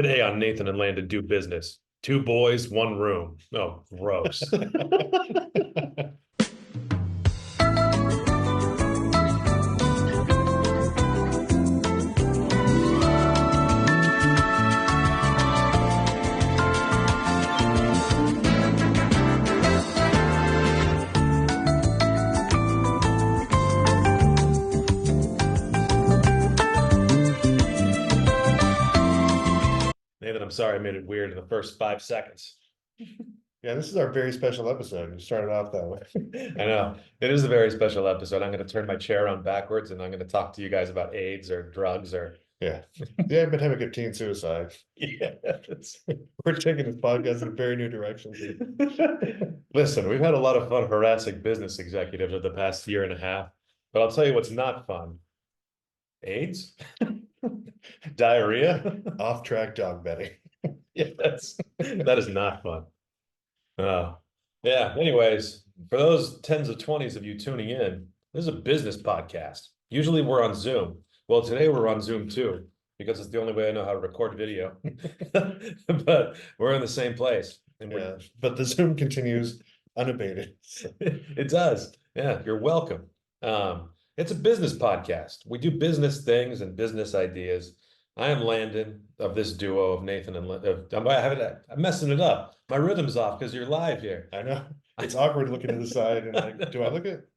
Today on Nathan and Landon Do Business. Two boys, one room. Oh, gross. Nathan, I'm sorry I made it weird in the first 5 seconds. Yeah, this is our very special episode. You started off that way. I know. It is a very special episode. I'm going to turn my chair on backwards and I'm going to talk to you guys about AIDS or drugs or. Yeah. The epidemic of teen suicide. Yeah. We're taking this podcast in a very new direction. Listen, we've had a lot of fun harassing business executives over the past year and a half, but I'll tell you what's not fun. AIDS? Diarrhea? Off-track dog betting. Yeah, that is not fun. Yeah. Anyways, for those tens of 20s of you tuning in, this is a business podcast. Usually we're on Zoom. Well, today we're on Zoom too, because it's the only way I know how to record video. But we're in the same place. And Yeah, but the Zoom continues unabated. So. It does. Yeah, you're welcome. It's a business podcast. We do business things and business ideas. I am Landon of this duo of Nathan and I'm messing it up. My rhythm's off because you're live here. I know. It's awkward looking to the side and like, do I look it?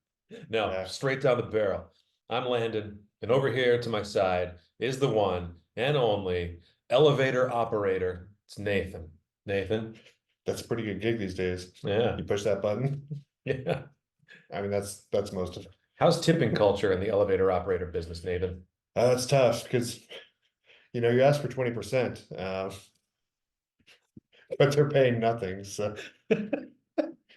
No, Yeah. Straight down the barrel. I'm Landon, and over here to my side is the one and only elevator operator. It's Nathan. Nathan. That's a pretty good gig these days. Yeah. You push that button. Yeah. I mean, that's most of it. How's tipping culture in the elevator operator business, Nathan? That's tough because, you ask for 20%, but they're paying nothing. So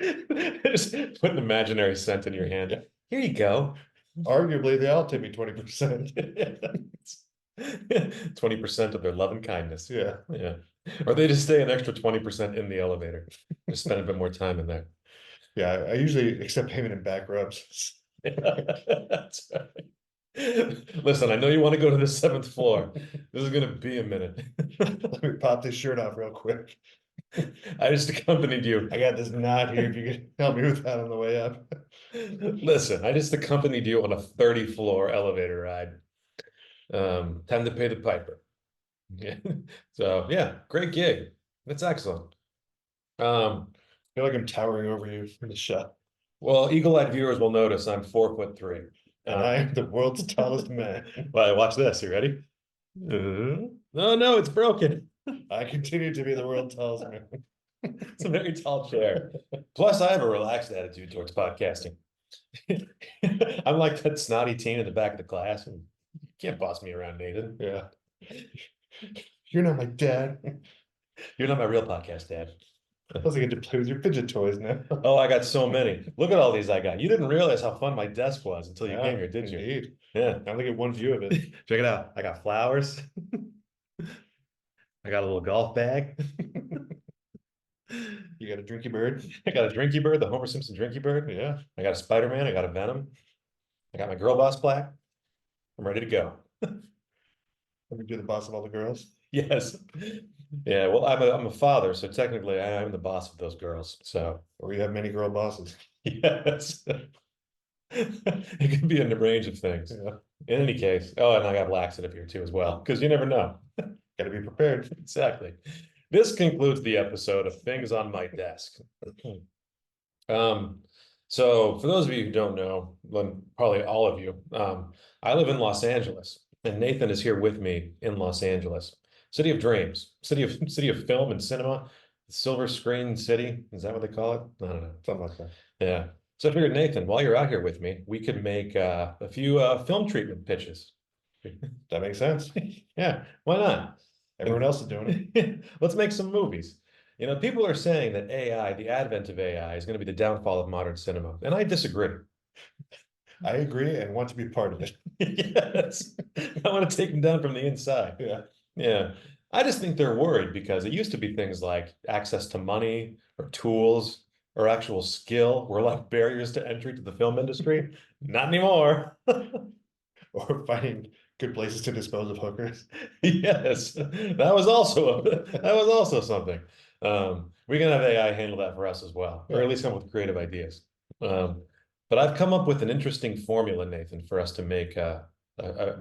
just put an imaginary cent in your hand. Here you go. Arguably, they all tip me 20%. 20% of their love and kindness. Yeah. Yeah. Or they just stay an extra 20% in the elevator. Just spend a bit more time in there. Yeah, I usually accept payment in back rubs. That's right. Listen, I know you want to go to the 7th floor. This is going to be a minute. Let me pop this shirt off real quick. I just accompanied you. I got this knot here. If you could help me with that on the way up. Listen, I just accompanied you on a 30-floor elevator ride. Time to pay the piper. Yeah. So yeah, great gig. That's excellent. I feel like I'm towering over you in the shot. Well, eagle-eyed viewers will notice I'm 4'3". And I am the world's tallest man. Well, watch this. You ready? No, it's broken. I continue to be the world's tallest man. It's a very tall chair. Plus, I have a relaxed attitude towards podcasting. I'm like that snotty teen in the back of the class, and you can't boss me around, Nathan. Yeah. You're not my dad. You're not my real podcast dad. Plus, I get to play with your fidget toys now. Oh, I got so many. Look at all these I got. You didn't realize how fun my desk was until you Yeah, came here, did you? Indeed. Yeah. I only get one view of it. Check it out. I got flowers. I got a little golf bag. You got a drinky bird? I got a drinky bird, the Homer Simpson drinky bird. Yeah. I got a Spider-Man. I got a Venom. I got my girl boss plaque. I'm ready to go. Let me do the boss of all the girls. Yes. Yeah, well, I'm a father, so technically I am the boss of those girls. So Or you have many girl bosses. yes. It could be in the range of things. Yeah. In any case, oh, and I got laxative here too as well, because you never know. Got to be prepared. Exactly. This concludes the episode of Things on My Desk. So for those of you who don't know, probably all of you, I live in Los Angeles, and Nathan is here with me in Los Angeles. City of dreams, city of film and cinema, silver screen city. Is that what they call it? I don't know. Something like that. Yeah. So I figured, Nathan, while you're out here with me, we could make a few film treatment pitches. That makes sense. Yeah, why not? Everyone else is doing it. Let's make some movies. People are saying that AI, the advent of AI, is going to be the downfall of modern cinema, and I disagree. I agree and want to be part of it. Yes, I want to take them down from the inside. Yeah. Yeah, I just think they're worried because it used to be things like access to money or tools or actual skill were like barriers to entry to the film industry. Not anymore. Or finding Good places to dispose of hookers. Yes, that was also something. We can have AI handle that for us as well, or Yeah. at least come up with creative ideas. Um, but I've come up with an interesting formula, Nathan, for us to make a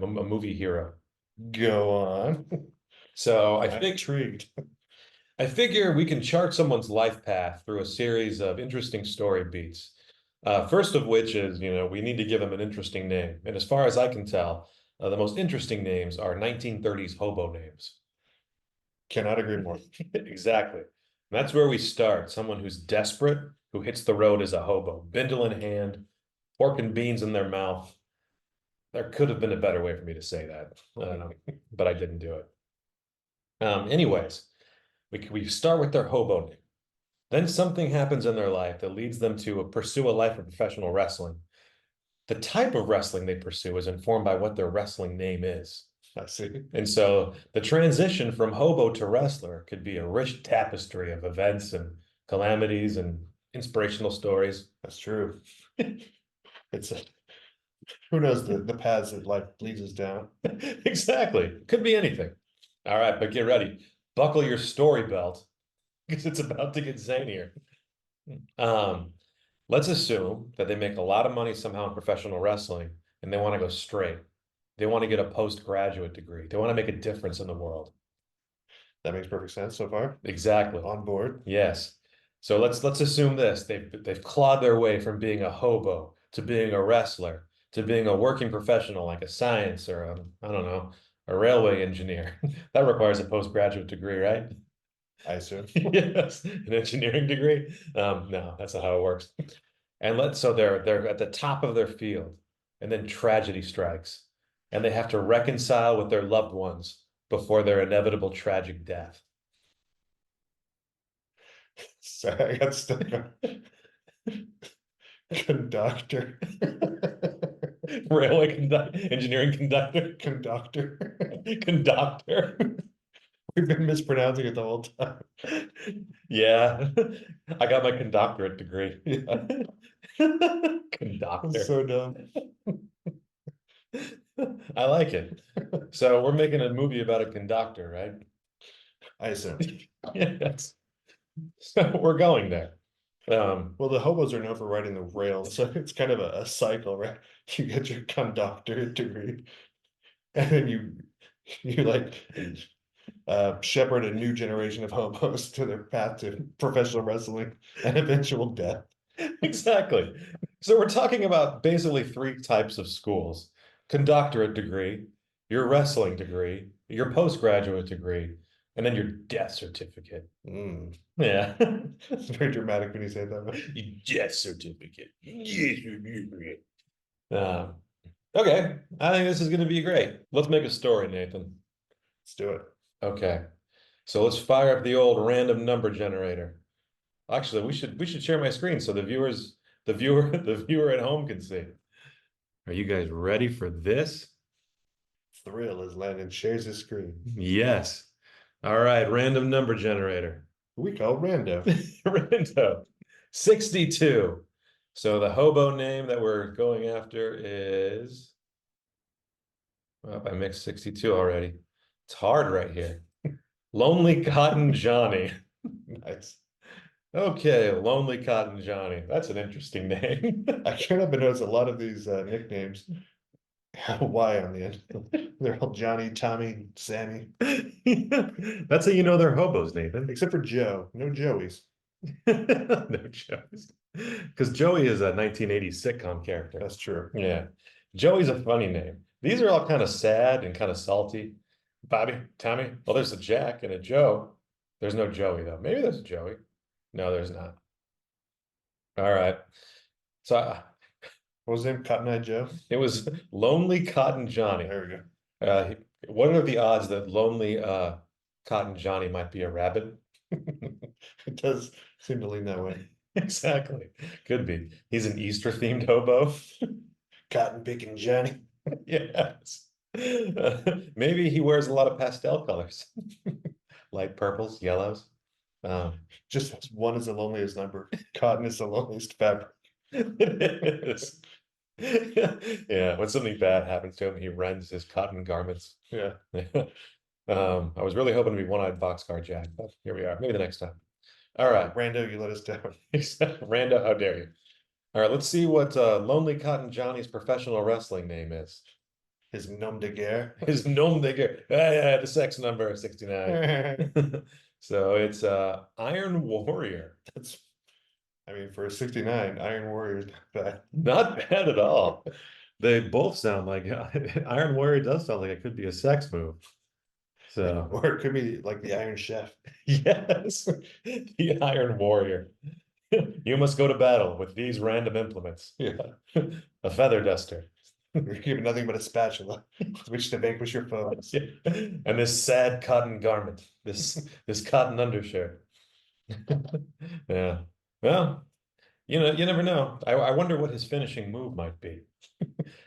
movie hero. Go on. So I I'm think intrigued. I figure we can chart someone's life path through a series of interesting story beats. First of which is, we need to give them an interesting name. And as far as I can tell, the most interesting names are 1930s hobo names. Cannot agree more. Exactly. And that's where we start. Someone who's desperate, who hits the road as a hobo, bindle in hand, pork and beans in their mouth. There could have been a better way for me to say that, but I didn't do it. Anyways, we start with their hobo name. Then something happens in their life that leads them to pursue a life of professional wrestling. The type of wrestling they pursue is informed by what their wrestling name is. I see. And so the transition from hobo to wrestler could be a rich tapestry of events and calamities and inspirational stories. That's true. It's who knows the paths that life leads us down. Exactly. Could be anything. All right, but get ready. Buckle your story belt because it's about to get zanier. Um, let's assume that they make a lot of money somehow in professional wrestling and they want to go straight. They want to get a postgraduate degree. They want to make a difference in the world. That makes perfect sense so far. Exactly. On board. Yes. So let's assume this. They've clawed their way from being a hobo to being a wrestler to being a working professional like a science or I don't know, a railway engineer. That requires a postgraduate degree, right? I assume. Yes, an engineering degree. No, that's not how it works. And so they're at the top of their field, and then tragedy strikes, and they have to reconcile with their loved ones before their inevitable tragic death. Sorry, I got stuck on conductor. Engineering conductor, Conductor. conductor. We've been mispronouncing it the whole time. Yeah, I got my conductorate degree. Yeah. That's Conductor. so dumb. I like it. So we're making a movie about a conductor, right? I assume. Yes. So we're going there. Well, the hobos are known for riding the rails, so it's kind of a cycle, right? You get your conductor degree, and then you like shepherd a new generation of hobos to their path to professional wrestling and eventual death. exactly. So we're talking about basically three types of schools: conductorate degree, your wrestling degree, your postgraduate degree, and then your death certificate. Mm. Yeah. It's very dramatic when you say it that way. Your death certificate. Yes, certificate. Okay, I think this is going to be great. Let's make a story, Nathan. Let's do it. Okay, so let's fire up the old random number generator. Actually, we should share my screen so the viewer at home can see. Are you guys ready for this? Thrill as Landon shares his screen. Yes. All right, random number generator. We call Rando. Random. 62. So the hobo name that we're going after is, oh, I mixed 62 already. It's hard right here. Lonely Cotton Johnny. Nice. Okay, Lonely Cotton Johnny. That's an interesting name. I can't help but notice a lot of these nicknames have a Y on the end. They're all Johnny, Tommy, Sammy, That's how you know they're hobos, Nathan. except for Joe. No Joeys. No Joey's. Because Joey is a 1980s sitcom character. That's true. Yeah. Joey's a funny name. These are all kind of sad and kind of salty. Bobby, Tommy. Well, there's a Jack and a Joe. There's no Joey, though. Maybe there's a Joey. No, there's not. All right. So What was his name? Cotton Eye Joe? it was Lonely Cotton Johnny. There we go. What are the odds that Lonely Cotton Johnny might be a rabbit? It does seem to lean that way. Exactly. Could be. He's an Easter themed hobo. Cotton picking Johnny. Yes. Maybe he wears a lot of pastel colors, light purples, yellows. Just one is the loneliest number. Cotton is the loneliest fabric. It is. Yeah, when something bad happens to him, he rends his cotton garments. Yeah. I was really hoping to be one-eyed boxcar Jack, but here we are. Maybe the next time. All right. Rando, you let us down. Rando, how dare you? All right, let's see what Lonely Cotton Johnny's professional wrestling name is. His nom de guerre. His nom de guerre. Yeah, the sex number 69. That's, So it's Iron Warrior. I mean, for a 69, Iron Warrior is not bad. Not bad at all. They both sound like Iron Warrior does sound like it could be a sex move. So Or it could be like the Iron Chef. yes, the Iron Warrior. You must go to battle with these random implements. Yeah. A feather duster. You're given nothing but a spatula with which to vanquish your foes. And this sad cotton garment, this cotton undershirt. Yeah. Well, you never know. I wonder what his finishing move might be.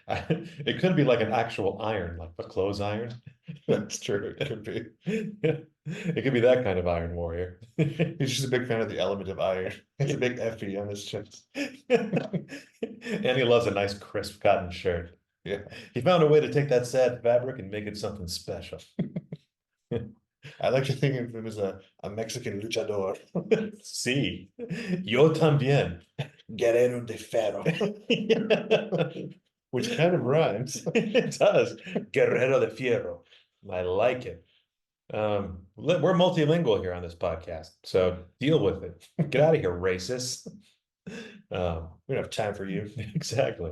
It could be like an actual iron, like a clothes iron. That's true. It could be. It could be that kind of Iron Warrior. He's just a big fan of the element of iron. It's a big FE on his chest. And he loves a nice crisp cotton shirt. Yeah. He found a way to take that sad fabric and make it something special. I like to think of him as a Mexican luchador. Sí, yo también. Guerrero de Ferro. Which kind of rhymes. It does. Guerrero de Fierro. I like it. We're multilingual here on this podcast, so deal with it. Get out of here, racist. We don't have time for you. Exactly.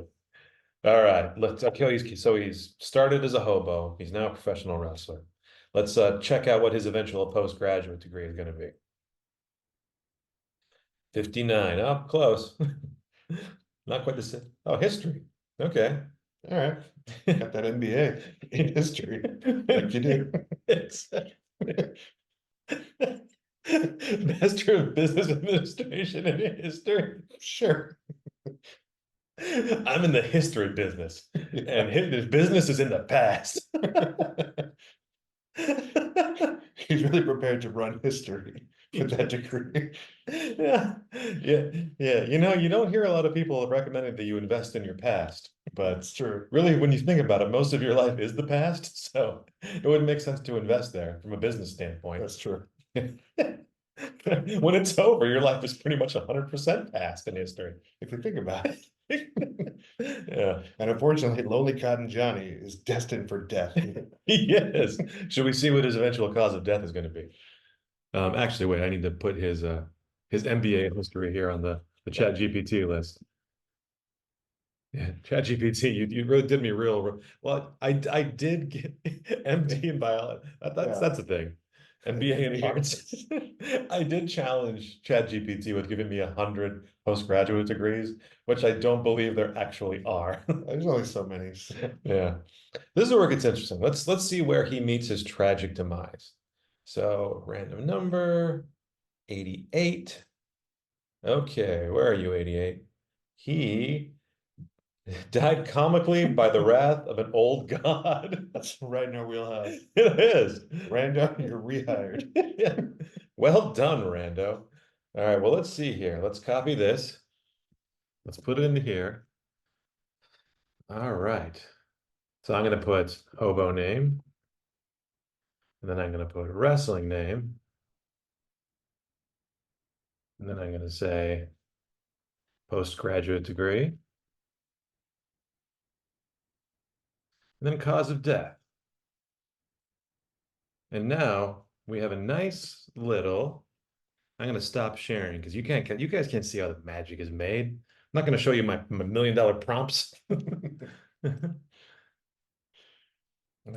All right. Okay. So he's started as a hobo. He's now a professional wrestler. Let's check out what his eventual postgraduate degree is going to be. 59. Oh, close. Not quite the same. Oh, history. Okay. All right. Got that MBA in history, like you do. Master of Business Administration and History. Sure. I'm in the history business, and his business is in the past. He's really prepared to run history with that degree. Yeah, yeah, yeah. You don't hear a lot of people recommending that you invest in your past, but That's true. really, when you think about it, most of your life is the past, so it wouldn't make sense to invest there from a business standpoint. That's true. When it's over, your life is pretty much 100% past in history. If you think about it. Yeah, And unfortunately, Lonely Cotton Johnny is destined for death. he is. Should we see what his eventual cause of death is going to be? Actually, wait, I need to put his MBA history here on the Chat GPT list. Yeah, Chat GPT, you really did me well. I did get MD in biology. That's a thing. MBA in arts. I did challenge Chat GPT with giving me 100 postgraduate degrees, which I don't believe there actually are. There's only so many. Yeah. This is where it gets interesting. Let's see where he meets his tragic demise. So random number 88. Okay, where are you, 88? He died comically by the wrath of an old god. That's right in our wheelhouse. It is. Rando, you're rehired. Yeah. Well done, Rando. All right, well, let's see here. Let's copy this. Let's put it into here. All right. So I'm going to put hobo name. And then I'm going to put wrestling name. And then I'm going to say postgraduate degree. And then cause of death. And now we have a nice little, I'm going to stop sharing because you guys can't see how the magic is made. I'm not going to show you my $1 million prompts.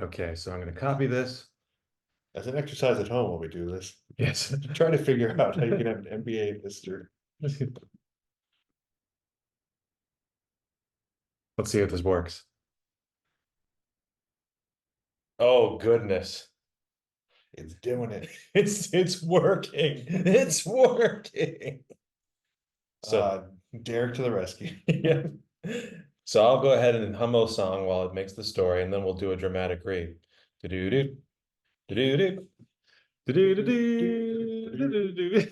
Okay, so I'm going to copy this. As an exercise at home while we do this, Yes. try to figure out how you can have an MBA in history. Let's see if this works. Oh, goodness. It's doing it. It's working. It's working. So Derek to the rescue. yeah. So I'll go ahead and hum a song while it makes the story, and then we'll do a dramatic read. Do-do-do, do-do-do, do-do-do-do, do-do-do-do.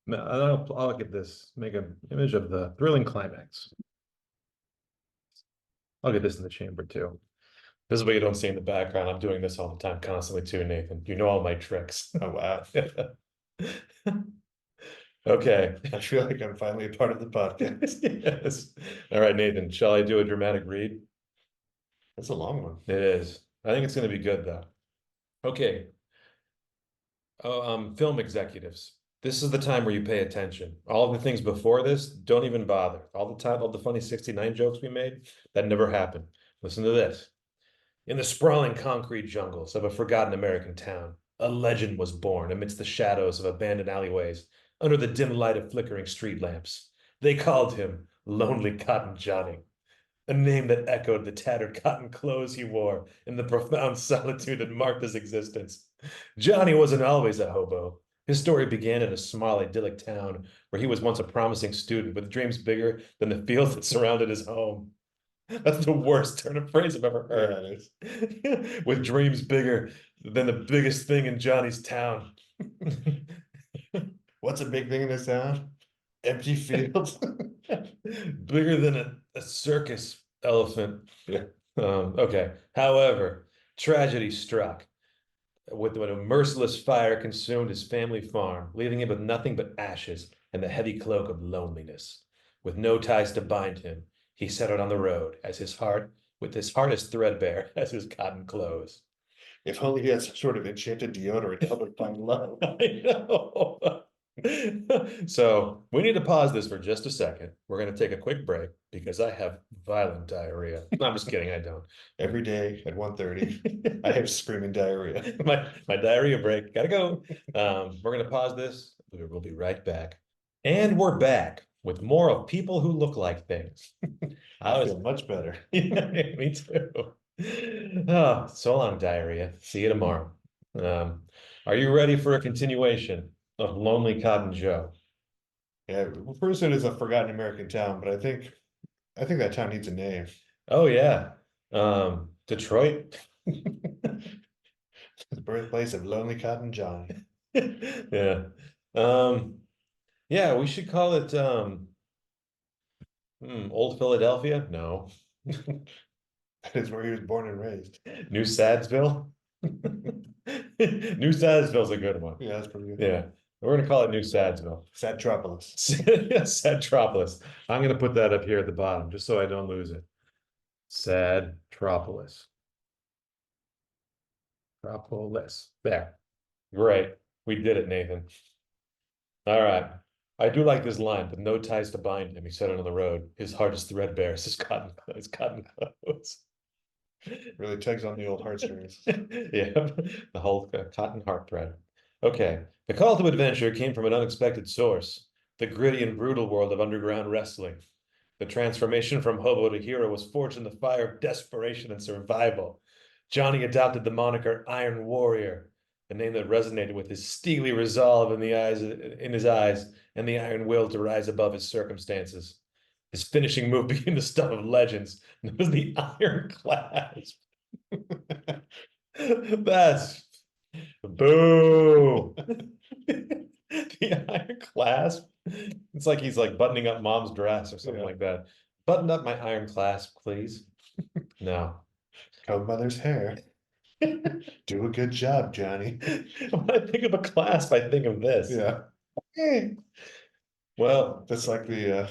No, I'll get this, make an image of the thrilling climax. I'll get this in the chamber too. This is what you don't see in the background. I'm doing this all the time, constantly too, Nathan. You know all my tricks. Oh wow. Okay. I feel like I'm finally a part of the podcast. Yes. All right, Nathan, shall I do a dramatic read? That's a long one. It is. I think it's going to be good though. Okay. Film executives. This is the time where you pay attention. All of the things before this, don't even bother. All the time, all the funny 69 jokes we made, that never happened. Listen to this. In the sprawling concrete jungles of a forgotten American town, a legend was born amidst the shadows of abandoned alleyways, under the dim light of flickering street lamps. They called him Lonely Cotton Johnny, a name that echoed the tattered cotton clothes he wore in the profound solitude that marked his existence. Johnny wasn't always a hobo. His story began in a small, idyllic town where he was once a promising student with dreams bigger than the fields that surrounded his home. That's the worst turn of phrase I've ever heard. Yeah, With dreams bigger than the biggest thing in Johnny's town. what's a big thing in this town? Empty fields. Bigger than a circus elephant. Yeah. Okay. However, tragedy struck when a merciless fire consumed his family farm, leaving him with nothing but ashes and the heavy cloak of loneliness. With no ties to bind him, he set out on the road with his heart as threadbare as his cotton clothes. If only he had some sort of enchanted deodorant that would find love. I know. So we need to pause this for just a second. We're going to take a quick break because I have violent diarrhea. No, I'm just kidding. I don't. Every day at 1:30, I have screaming diarrhea. My diarrhea break. Gotta go. We're going to pause this. We'll be right back. And we're back with more of people who look like things. I feel much better. Yeah, me too. Oh, so long, diarrhea. See you tomorrow. Are you ready for a continuation of Lonely Cotton Joe? Yeah, well, first it is a forgotten American town, but I think that town needs a name. Oh yeah. Detroit. The birthplace of Lonely Cotton Johnny. Yeah. Um, yeah, we should call it Old Philadelphia? No. That is where he was born and raised. New Sadsville? New Sadsville's a good one. Yeah, that's pretty good. Yeah. We're gonna call it New Sadsville. Satropolis. Sadtropolis. I'm gonna put that up here at the bottom just so I don't lose it. Sadtropolis. Tropolis. There. Great. We did it, Nathan. All right. I do like this line, but no ties to bind him. He said it on the road. His heart is threadbare. His cotton clothes. Really tugs on the old heartstrings. Yeah, the whole cotton heart thread. Okay. The call to adventure came from an unexpected source, the gritty and brutal world of underground wrestling. The transformation from hobo to hero was forged in the fire of desperation and survival. Johnny adopted the moniker Iron Warrior, a name that resonated with his steely resolve in his eyes and the iron will to rise above his circumstances. His finishing move became the stuff of legends. It was the iron clasp. That's boo. The iron clasp. It's like he's like buttoning up mom's dress or something like that. Button up my iron clasp, please. No. Comb mother's hair. Do a good job, Johnny. When I think of a clasp, I think of this. Yeah. Well, That's like the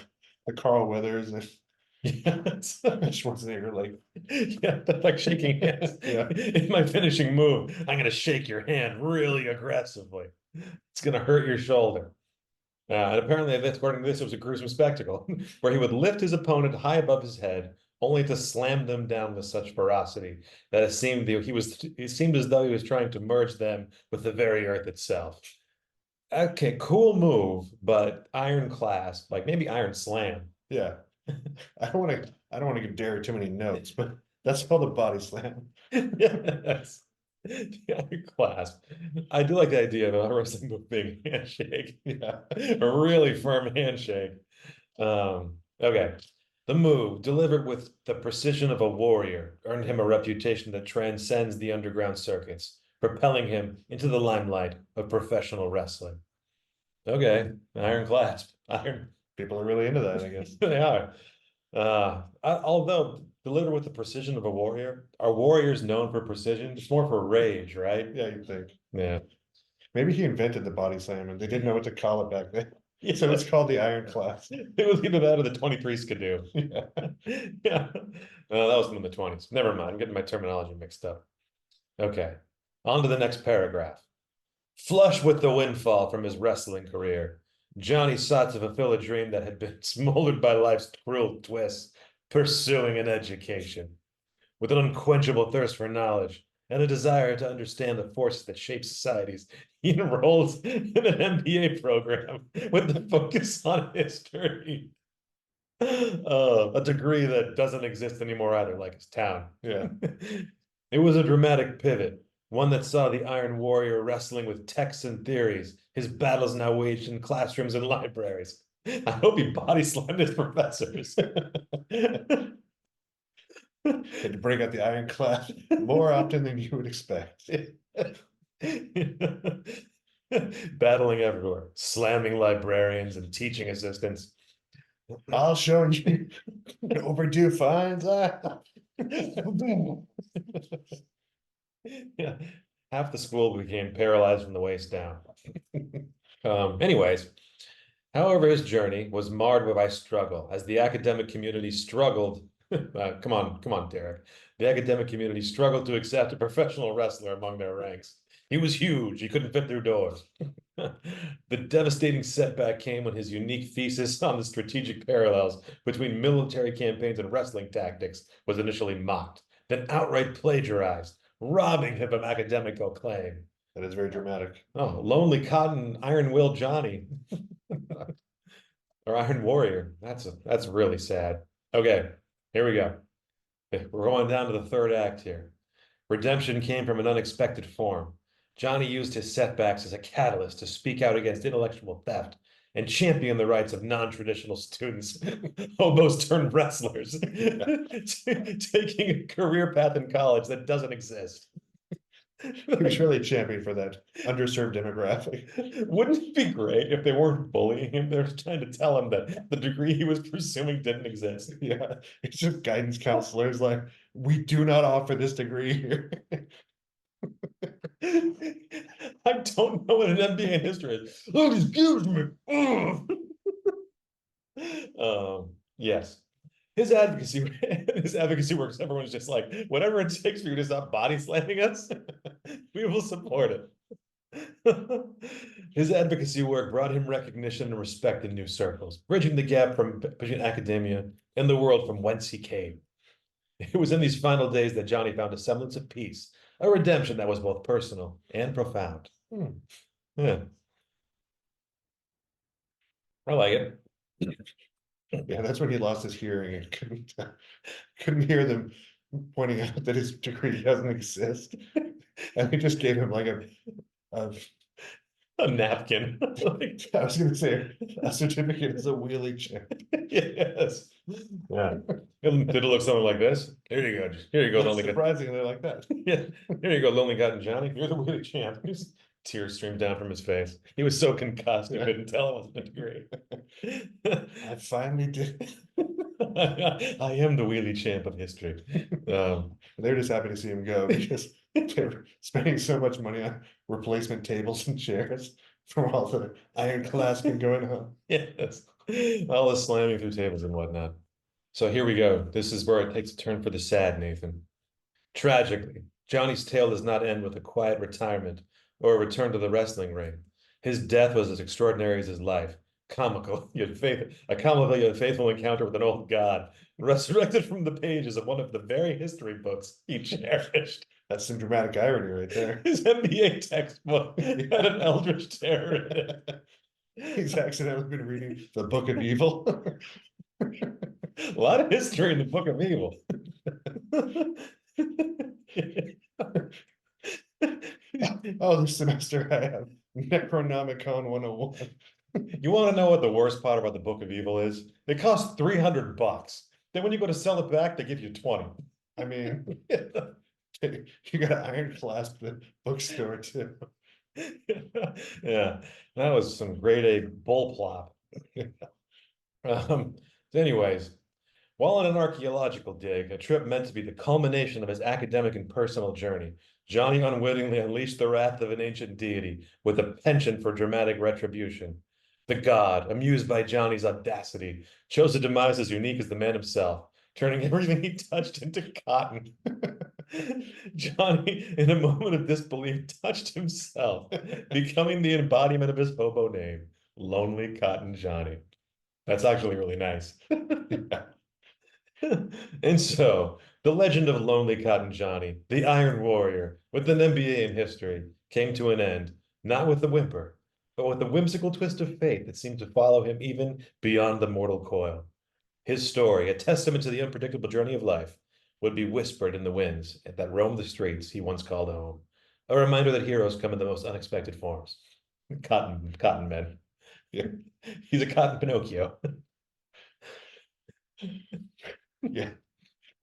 Carl Weathers and yes. Schwarzenegger, like, Yeah, that's like shaking hands. Yeah. In my finishing move, I'm gonna shake your hand really aggressively. It's gonna hurt your shoulder. And apparently, according to this, it was a gruesome spectacle where he would lift his opponent high above his head, only to slam them down with such ferocity that it seemed as though he was trying to merge them with the very earth itself. Okay, cool move, but iron clasp, like maybe iron slam. yeah. I don't want to give Derek too many notes, but that's all the body slam. Yes. The iron clasp. I do like the idea of a wrestling move being handshake. Yeah. A really firm handshake. Okay. The move, delivered with the precision of a warrior, earned him a reputation that transcends the underground circuits, propelling him into the limelight of professional wrestling. Okay, iron clasp. Iron. People are really into that, I guess. They are. Although delivered with the precision of a warrior. Are warriors known for precision? It's more for rage, right? Yeah, you think. Yeah. Maybe he invented the body slam and they didn't know what to call it back then. Yeah. So it's called the ironclad. It was either that or the 23 skidoo. Yeah. Yeah. No, that was in the 20s. Never mind. I'm getting my terminology mixed up. Okay. On to the next paragraph. Flush with the windfall from his wrestling career, Johnny sought to fulfill a dream that had been smoldered by life's cruel twists, pursuing an education. With an unquenchable thirst for knowledge and a desire to understand the forces that shape societies, he enrolls in an MBA program with the focus on history. A degree that doesn't exist anymore either, like his town. Yeah. It was a dramatic pivot, one that saw the Iron Warrior wrestling with texts and theories, his battles now waged in classrooms and libraries. I hope he body slammed his professors. Had to bring out the ironclad more often than you would expect. Battling everywhere, slamming librarians and teaching assistants. I'll show you overdue fines. Yeah, half the school became paralyzed from the waist down. Anyways, however, his journey was marred by struggle as the academic community struggled. Come on, Derek. The academic community struggled to accept a professional wrestler among their ranks. He was huge. He couldn't fit through doors. The devastating setback came when his unique thesis on the strategic parallels between military campaigns and wrestling tactics was initially mocked, then outright plagiarized, robbing him of academic acclaim. That is very dramatic. Oh, Lonely Cotton, Iron Will Johnny, or Iron Warrior. That's really sad. Okay, here we go. We're going down to the third act here. Redemption came from an unexpected form. Johnny used his setbacks as a catalyst to speak out against intellectual theft and champion the rights of non-traditional students, hobos turned wrestlers, taking a career path in college that doesn't exist. He was really a champion for that underserved demographic. Wouldn't it be great if they weren't bullying him? They were trying to tell him that the degree he was pursuing didn't exist. Yeah, it's just guidance counselors like, we do not offer this degree here. I don't know what an MBA in history is. Oh, excuse me. Yes. His advocacy, his advocacy works. Everyone's just like, whatever it takes for you to stop body slamming us, we will support it. His advocacy work brought him recognition and respect in new circles, bridging the gap between academia and the world from whence he came. It was in these final days that Johnny found a semblance of peace, a redemption that was both personal and profound. Yeah. I like it. Yeah, that's when he lost his hearing and couldn't hear them pointing out that his degree doesn't exist. And they just gave him like a A napkin. I was gonna say a certificate as a wheelie champ. Yes. Yeah. Did it look something like this? Here you go. Here you go, That's Lonely Cotton. surprisingly like that. Yeah. Here you go, Lonely Cotton Johnny. You're the wheelie champ. Tears streamed down from his face. He was so concussed, he couldn't tell it wasn't a degree. I finally did. I am the wheelie champ of history. They're just happy to see him go because they're spending so much money on replacement tables and chairs from all the iron clasping going on. Yes. All the slamming through tables and whatnot. So here we go. This is where it takes a turn for the sad, Nathan. Tragically, Johnny's tale does not end with a quiet retirement or a return to the wrestling ring. His death was as extraordinary as his life. A comical yet faithful encounter with an old god, resurrected from the pages of one of the very history books he cherished. That's some dramatic irony right there. His MBA textbook had an eldritch terror in it. He's accidentally been reading the Book of Evil. A lot of history in the Book of Evil. Oh, this semester I have Necronomicon 101. You want to know what the worst part about the Book of Evil is? It costs $300. Then when you go to sell it back, they give you 20. I mean, you got an iron clasp at the bookstore too. Yeah, that was some grade A bull plop. Anyways, While on an archaeological dig, a trip meant to be the culmination of his academic and personal journey, Johnny unwittingly unleashed the wrath of an ancient deity with a penchant for dramatic retribution. The god, amused by Johnny's audacity, chose a demise as unique as the man himself, turning everything he touched into cotton. Johnny, in a moment of disbelief, touched himself, becoming the embodiment of his hobo name, Lonely Cotton Johnny. That's actually really nice. And so, the legend of Lonely Cotton Johnny, the Iron Warrior, with an MBA in history, came to an end, not with a whimper, but with a whimsical twist of fate that seemed to follow him even beyond the mortal coil. His story, a testament to the unpredictable journey of life, would be whispered in the winds that roam the streets he once called home. A reminder that heroes come in the most unexpected forms. Cotton men. Yeah. He's a cotton Pinocchio. Yeah.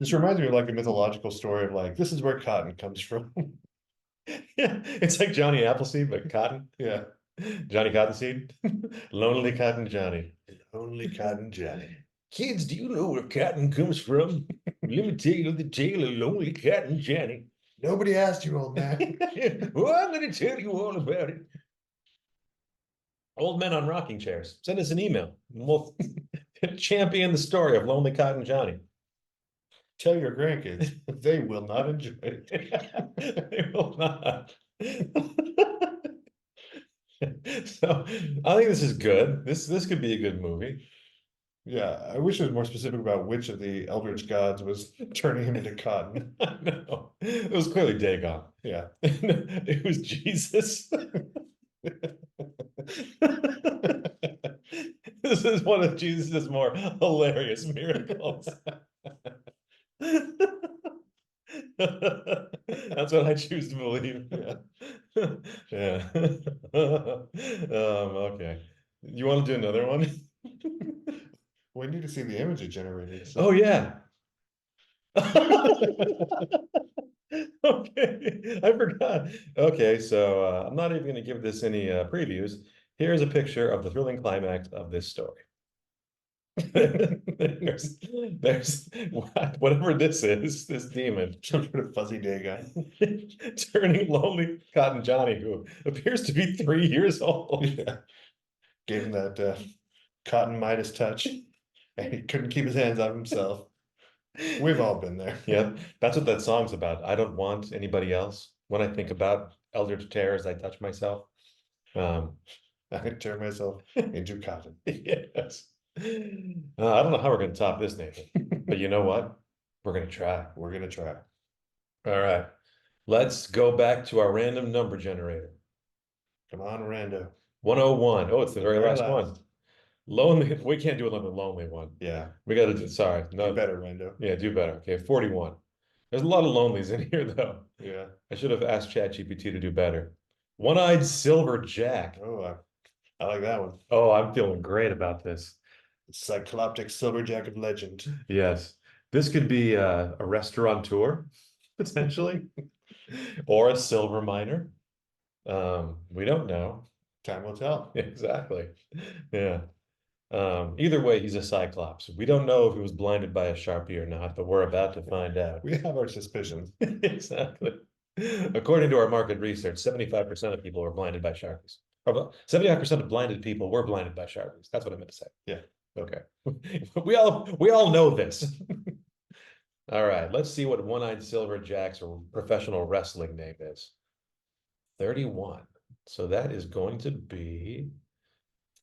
This reminds me of like a mythological story of like, this is where cotton comes from. Yeah, it's like Johnny Appleseed, but cotton. Yeah. Johnny Cottonseed. Lonely Cotton Johnny. Only cotton Johnny. Kids, do you know where cotton comes from? Let me tell you the tale of Lonely Cotton Johnny. Nobody asked you, old man. Well, I'm going to tell you all about it. Old men on rocking chairs. Send us an email. We'll champion the story of Lonely Cotton Johnny. Tell your grandkids. They will not enjoy it. They will not. So I think this is good. This could be a good movie. Yeah, I wish it was more specific about which of the eldritch gods was turning him into cotton. No, it was clearly Dagon. Yeah. It was Jesus. This is one of Jesus' more hilarious miracles. That's what I choose to believe. Yeah. Yeah. Okay. You want to do another one? We need to see the image it generated. Oh yeah. Okay, I forgot. Okay, so I'm not even going to give this any previews. Here's a picture of the thrilling climax of this story. There's whatever this is, this demon, Some sort of fuzzy day guy. turning lonely Cotton Johnny, who appears to be 3 years old. Yeah. Gave him that cotton Midas touch, and he couldn't keep his hands off himself. We've all been there. Yeah, that's what that song's about. I don't want anybody else. When I think about eldritch terrors, I touch myself. I turn myself into cotton. Yes. I don't know how we're going to top this, Nathan, but you know what? We're going to try. We're gonna try. All right. Let's go back to our random number generator. Come on, Rando. 101. Oh, it's the very Very last last. one. Lonely. We can't do another lonely one. Yeah. We got to do, sorry. No, Do better, Rando. yeah, do better. Okay, 41. There's a lot of lonelies in here, though. Yeah. I should have asked ChatGPT to do better. One-eyed silver jack. Oh, I like that one. Oh, I'm feeling great about this. Cycloptic silverjack of legend. Yes. This could be a restaurateur, potentially, or a silver miner. We don't know. Time will tell. Exactly. Yeah. Either way, he's a cyclops. We don't know if he was blinded by a Sharpie or not, but we're about to find out. We have our suspicions. Exactly. According to our market research, 75% of people were blinded by Sharpies. 75% of blinded people were blinded by Sharpies. That's what I meant to say. Yeah. Okay. We all know this. All right, let's see what One-Eyed Silver Jack's professional wrestling name is. 31. So that is going to be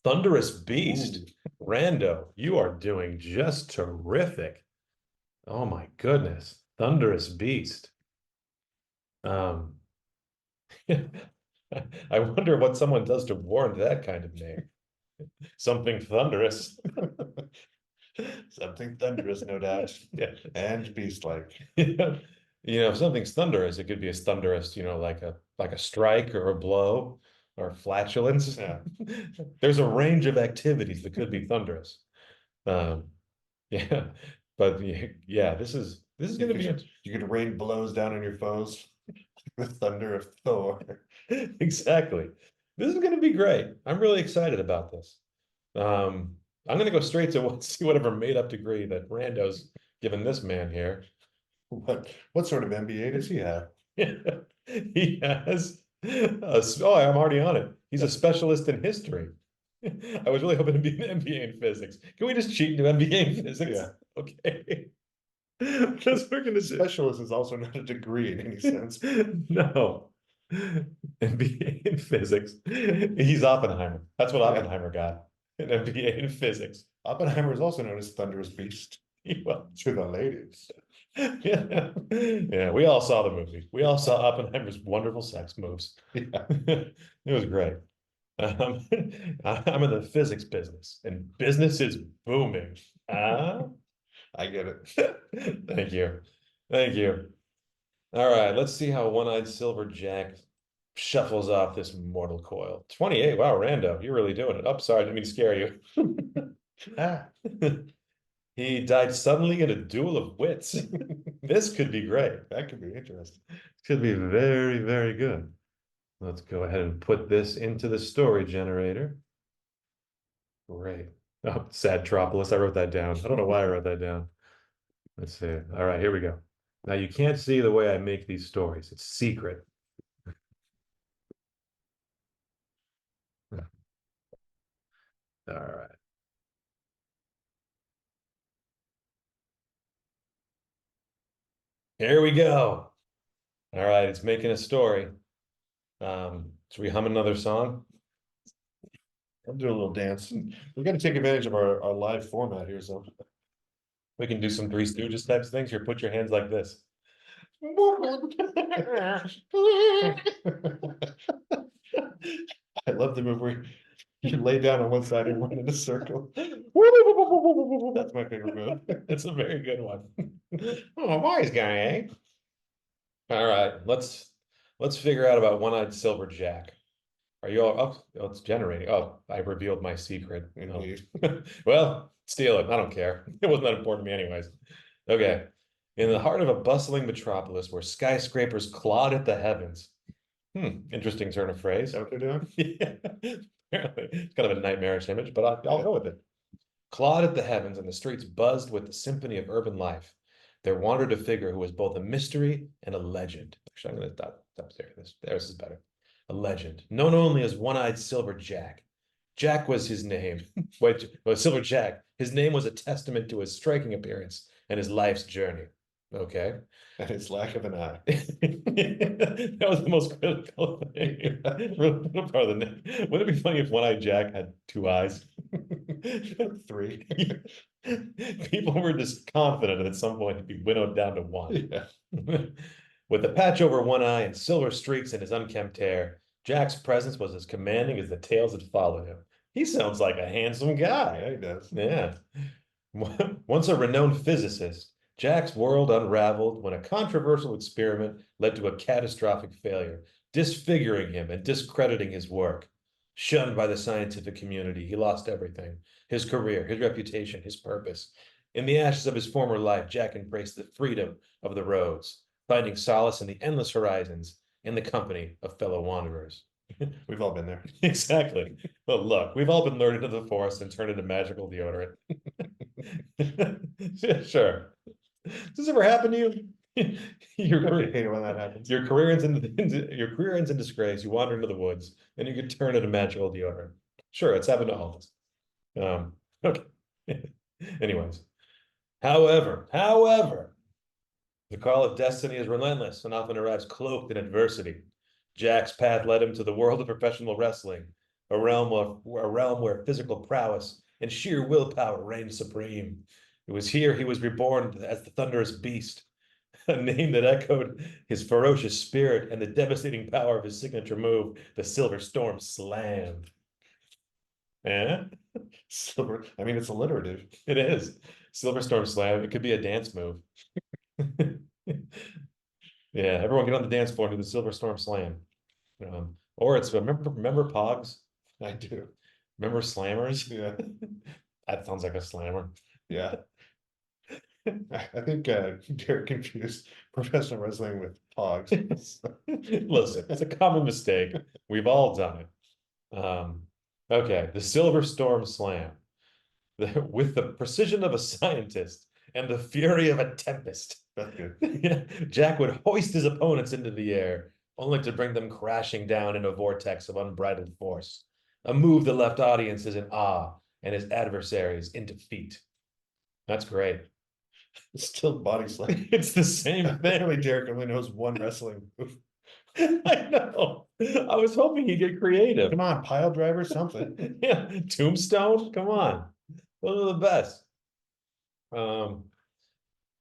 Thunderous Beast. Ooh. Rando, you are doing just terrific. Oh my goodness. Thunderous Beast. I wonder what someone does to warrant that kind of name. Something thunderous. Something thunderous, no doubt. Yeah. And beast-like. Yeah. You know, if something's thunderous, it could be as thunderous, you know, like a strike or a blow or flatulence. Yeah. There's a range of activities that could be thunderous. Yeah, but yeah, this is gonna be You could rain blows down on your foes. The thunder of Thor. exactly. This is gonna be great. I'm really excited about this. I'm gonna go straight to see whatever made up degree that Rando's given this man here. What sort of MBA does he have? He has oh, I'm already on it. He's a specialist in history. I was really hoping to be an MBA in physics. Can we just cheat and do MBA in physics? Yeah. Okay. That's what we're gonna do. Specialist is also not a degree in any sense. No. MBA in physics. He's Oppenheimer. That's what Yeah. Oppenheimer got. An MBA in physics. Oppenheimer is also known as Thunderous Beast Well, to the ladies. yeah. Yeah, we all saw the movie. We all saw Oppenheimer's wonderful sex moves. Yeah. It was great. Um, I'm in the physics business, and business is booming. Ah, I get it. thank you. Thank you. All right, let's see how one-eyed silver jack shuffles off this mortal coil. 28. Wow, Rando, you're really doing it. Oh, sorry, I didn't mean to scare you. Ah, He died suddenly in a duel of wits. This could be great. that could be interesting. Could be very, very good. Let's go ahead and put this into the story generator. Great. Oh, sad Tropolis. I wrote that down. I don't know why I wrote that down. Let's see. All right, here we go. Now you can't see the way I make these stories. It's secret. All right. Here we go. All right, it's making a story. Should we hum another song? I'll do a little dance. We got to take advantage of our live format here. So We can do some Three Stooges types things. Here, put your hands like this. I love the move where you lay down on one side and run in a circle. That's my favorite move. It's a very good one. Oh, wise guy, eh? All right, let's figure out about One-Eyed Silver Jack. Are you all up? Oh, it's generating. Oh, I revealed my secret. Indeed. Well, steal it. I don't care. It wasn't that important to me anyways. Okay. In the heart of a bustling metropolis where skyscrapers clawed at the heavens. Interesting turn of phrase. Is that what they're doing? Yeah, apparently. It's kind of a nightmarish image, but I'll go with it. Clawed at the heavens and the streets buzzed with the symphony of urban life. There wandered a figure who was both a mystery and a legend. Actually, I'm going to stop there. This is better. A legend, known only as One-Eyed Silver Jack. Jack was his name. Well, Silver Jack. His name was a testament to his striking appearance and his life's journey. Okay. And its lack of an eye. That was the most critical thing. Part of the name. Wouldn't it be funny if One-Eyed Jack had two eyes? 3. People were just confident that at some point it'd be winnowed down to one. Yeah. With a patch over one eye and silver streaks in his unkempt hair, Jack's presence was as commanding as the tales that followed him. He sounds like a handsome guy. Yeah, he does. Yeah. Once a renowned physicist, Jack's world unraveled when a controversial experiment led to a catastrophic failure, disfiguring him and discrediting his work. Shunned by the scientific community, he lost everything: his career, his reputation, his purpose. In the ashes of his former life, Jack embraced the freedom of the roads, finding solace in the endless horizons in the company of fellow wanderers. We've all been there. Exactly. Well, look, we've all been lured into the forest and turned into magical deodorant. Yeah, sure. Does this ever happen to you? I hate it when that happens. Your career ends in disgrace. You wander into the woods, and you get turned into magical deodorant. Sure, it's happened to all of us. Okay. Anyways, however, the call of destiny is relentless and often arrives cloaked in adversity. Jack's path led him to the world of professional wrestling, a realm where physical prowess and sheer willpower reigned supreme. It was here he was reborn as the Thunderous Beast, a name that echoed his ferocious spirit and the devastating power of his signature move, the Silver Storm Slam. Yeah, Silver. I mean, it's alliterative. it is. Silver Storm Slam. It could be a dance move. Yeah, everyone get on the dance floor and do the Silver Storm Slam. Or it's remember Pogs? I do. Remember Slammers? Yeah. That sounds like a slammer. Yeah. I think Derek confused professional wrestling with Pogs. Listen, it's a common mistake. We've all done it. Okay, the Silver Storm Slam. with the precision of a scientist and the fury of a tempest. That's good. Yeah, Jack would hoist his opponents into the air, only to bring them crashing down in a vortex of unbridled force. A move that left audiences in awe and his adversaries in defeat. That's great. It's still body slam. It's the same Apparently, thing. Derek only knows one wrestling move. I know. I was hoping he'd get creative. Come on, pile driver, something. Yeah, Tombstone. Come on, those are the best. Um,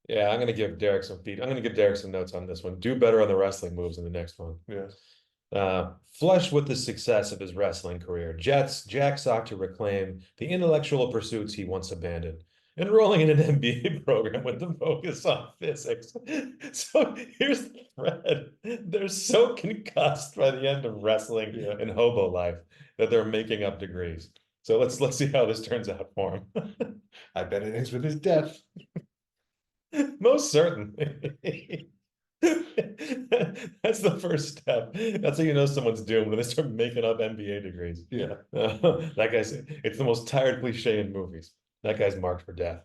yeah, I'm gonna give Derek some feet. I'm gonna give Derek some notes on this one. Do better on the wrestling moves in the next one. Yeah. Flush with the success of his wrestling career, Jack sought to reclaim the intellectual pursuits he once abandoned, enrolling in an MBA program with the focus on physics. So here's the thread. They're so concussed by the end of wrestling Yeah. and hobo life that they're making up degrees. So let's see how this turns out for him. I bet it ends with his death. Most certainly. That's the first step. That's how you know someone's doomed when they start making up MBA degrees. Yeah. That guy's, it's the most tired cliche in movies. That guy's marked for death.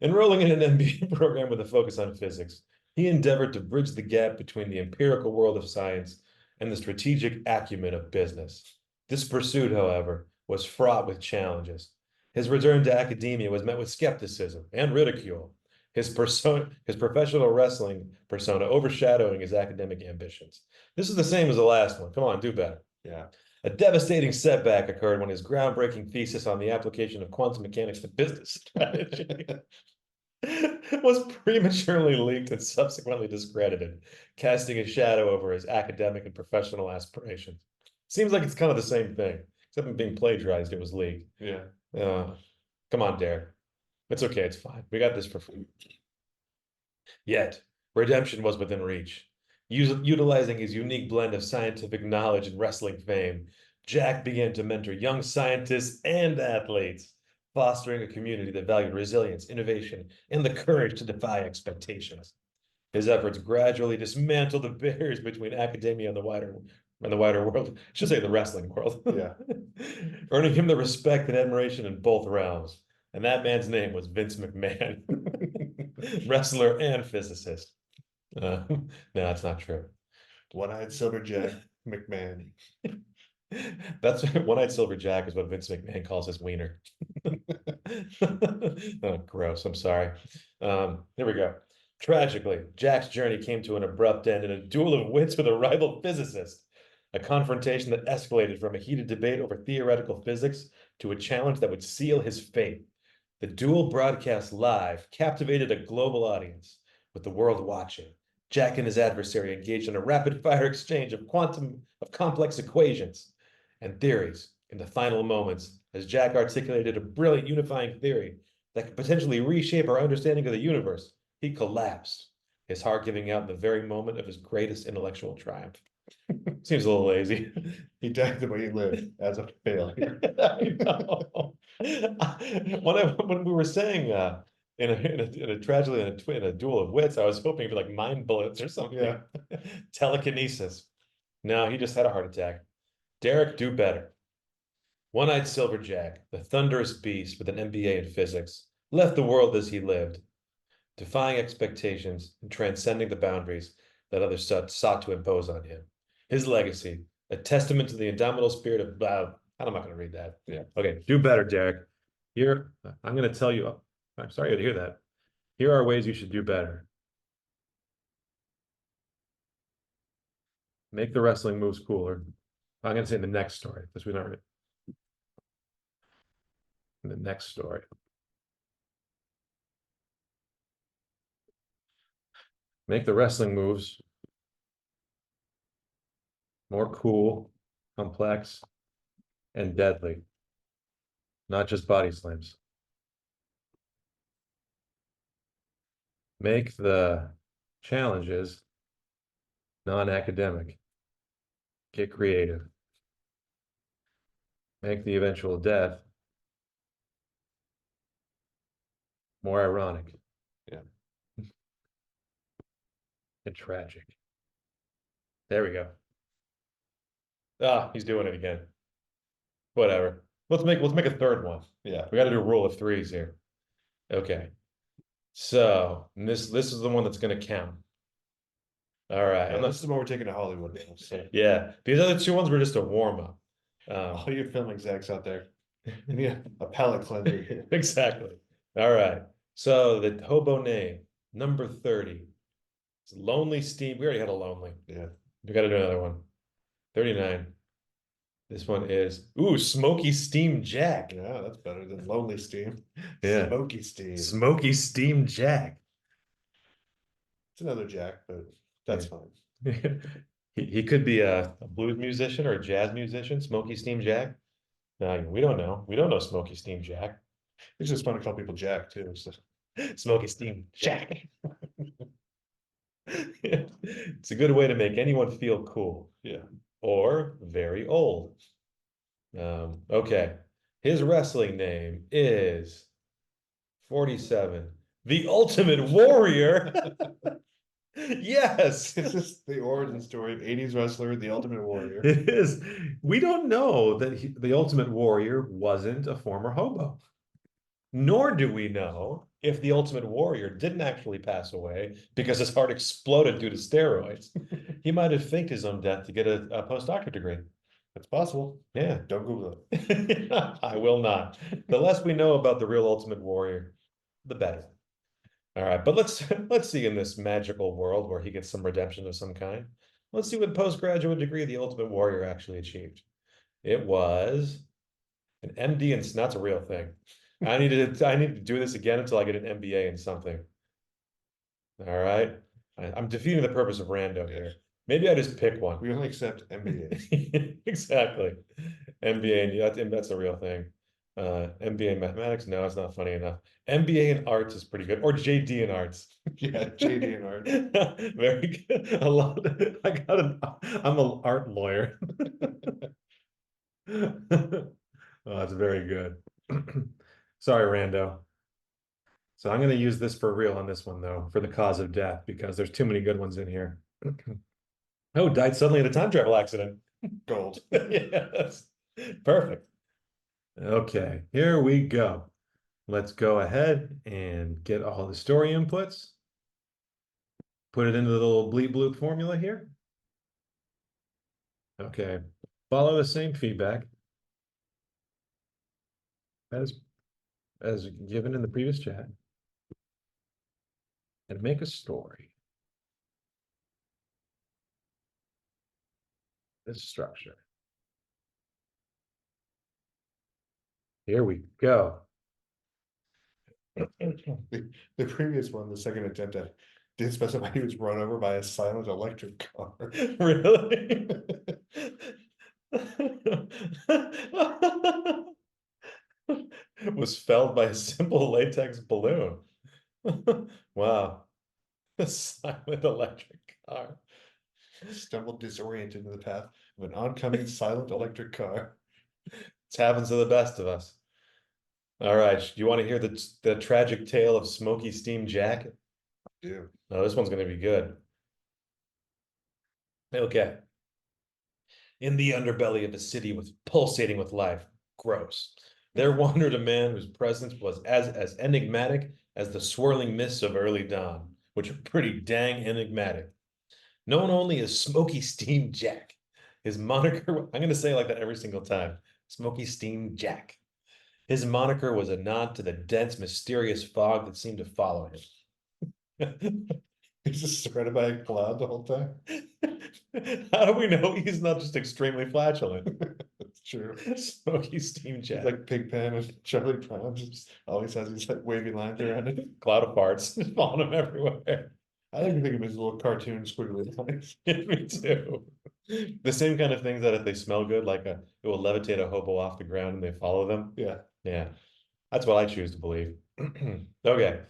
Enrolling in an MBA program with a focus on physics, he endeavored to bridge the gap between the empirical world of science and the strategic acumen of business. This pursuit, however, was fraught with challenges. His return to academia was met with skepticism and ridicule, his professional wrestling persona overshadowing his academic ambitions. This is the same as the last one. Come on, do better. Yeah. A devastating setback occurred when his groundbreaking thesis on the application of quantum mechanics to business strategy was prematurely leaked and subsequently discredited, casting a shadow over his academic and professional aspirations. Seems like it's kind of the same thing, except being plagiarized, it was leaked. Yeah. Come on, Derek. It's okay, it's fine. We got this for free. Yet, redemption was within reach. Utilizing his unique blend of scientific knowledge and wrestling fame, Jack began to mentor young scientists and athletes, fostering a community that valued resilience, innovation, and the courage to defy expectations. His efforts gradually dismantled the barriers between academia and the wider world. I should say the wrestling world. Yeah. Earning him the respect and admiration in both realms. And that man's name was Vince McMahon, wrestler and physicist. No, that's not true. One-eyed silver Jack McMahon. That's one-eyed silver Jack is what Vince McMahon calls his wiener. Oh, gross. I'm sorry. Here we go. Tragically, Jack's journey came to an abrupt end in a duel of wits with a rival physicist, a confrontation that escalated from a heated debate over theoretical physics to a challenge that would seal his fate. The duel, broadcast live, captivated a global audience, with the world watching. Jack and his adversary engaged in a rapid-fire exchange of complex equations and theories in the final moments, as Jack articulated a brilliant unifying theory that could potentially reshape our understanding of the universe. He collapsed, his heart giving out in the very moment of his greatest intellectual triumph. Seems a little lazy. He died the way he lived, as a failure. I know. When we were saying in a tragedy in a duel of wits, I was hoping for like mind bullets or something. Yeah. Telekinesis. No, he just had a heart attack. Derek, do better. One-eyed Silver Jack, the thunderous beast with an MBA in physics, left the world as he lived, defying expectations and transcending the boundaries that others sought to impose on him. His legacy, a testament to the indomitable spirit of, I'm not going to read that. Yeah. Okay, do better, Derek. Here, I'm going to tell you, I'm sorry to hear that. Here are ways you should do better. Make the wrestling moves cooler. I'm going to say in the next story, because we don't. In the next story. Make the wrestling moves more cool, complex, and deadly, not just body slams. Make the challenges non-academic. Get creative. Make the eventual death more ironic. Yeah. And tragic. There we go. Ah, he's doing it again. Whatever. let's make a third one. Yeah. We got to do a rule of threes here. Okay. So this is the one that's going to count. All right. Yeah, this is what we're taking to Hollywood now. So Yeah, these other two ones were just a warm up. all you film execs out there, you need a palate cleanser here. Exactly. All right. So the hobo name, number 30. It's Lonely Steam. We already had a lonely. Yeah. We got to do another one. 39. This one is Smoky Steam Jack. Yeah, that's better than Lonely Steam. Yeah. Smoky Steam. Smoky Steam Jack. It's another Jack, but that's Yeah. fine. He could be a blues musician or a jazz musician, Smoky Steam Jack. We don't know. We don't know Smoky Steam Jack. It's just fun to call people Jack too. So. Smoky Steam Jack. It's a good way to make anyone feel cool. Yeah. Or very old. Okay. His wrestling name is 47. The Ultimate Warrior. Yes. This is the origin story of 80s wrestler, the Ultimate Warrior. It is. We don't know that the Ultimate Warrior wasn't a former hobo. Nor do we know if the Ultimate Warrior didn't actually pass away because his heart exploded due to steroids. He might have faked his own death to get a postdoctorate degree. It's possible. Yeah. Don't Google it. I will not. The less we know about the real Ultimate Warrior, the better. All right, but let's see in this magical world where he gets some redemption of some kind. Let's see what postgraduate degree the Ultimate Warrior actually achieved. It was an MD, and that's a real thing. I need to do this again until I get an MBA in something. All right, I'm defeating the purpose of rando here. Maybe I just pick one. We only accept MBAs. Exactly. MBA, and that's a real thing. MBA in mathematics, no, it's not funny enough. MBA in arts is pretty good, or JD in arts. Yeah, JD in art. Very good. A lot. I'm an art lawyer. Oh, that's very good. Sorry, Rando. So I'm going to use this for real on this one, though, for the cause of death, because there's too many good ones in here. Oh, died suddenly in a time travel accident. Gold. Yes. Perfect. Okay, here we go. Let's go ahead and get all the story inputs. Put it into the little bleep bloop formula here. Okay, follow the same feedback as given in the previous chat. And make a story. This structure. Here we go. The previous one, the second attempt at did specify he was run over by a silent electric car. Really? Was felled by a simple latex balloon. Wow. A silent electric car. Stumbled disoriented in the path of an oncoming silent electric car. It happens to the best of us. All right. You want to hear the tragic tale of Smoky Steam Jack? Yeah. No, this one's going to be good. Okay. In the underbelly of a city pulsating with life, gross, there wandered a man whose presence was as enigmatic as the swirling mists of early dawn, which are pretty dang enigmatic. Known only as Smoky Steam Jack. His moniker, I'm going to say it like that every single time. Smoky Steam Jack. His moniker was a nod to the dense, mysterious fog that seemed to follow him. He's just surrounded by a cloud the whole time. How do we know he's not just extremely flatulent? That's true. Smoky Steam Jack. He's like Pigpen and Charlie Brown just always has these like wavy lines around it. Cloud of farts just following him everywhere. I like to think of his little cartoon squiggly lines. Me too. The same kind of things that if they smell good, it will levitate a hobo off the ground and they follow them. Yeah. Yeah. That's what I choose to believe. Okay.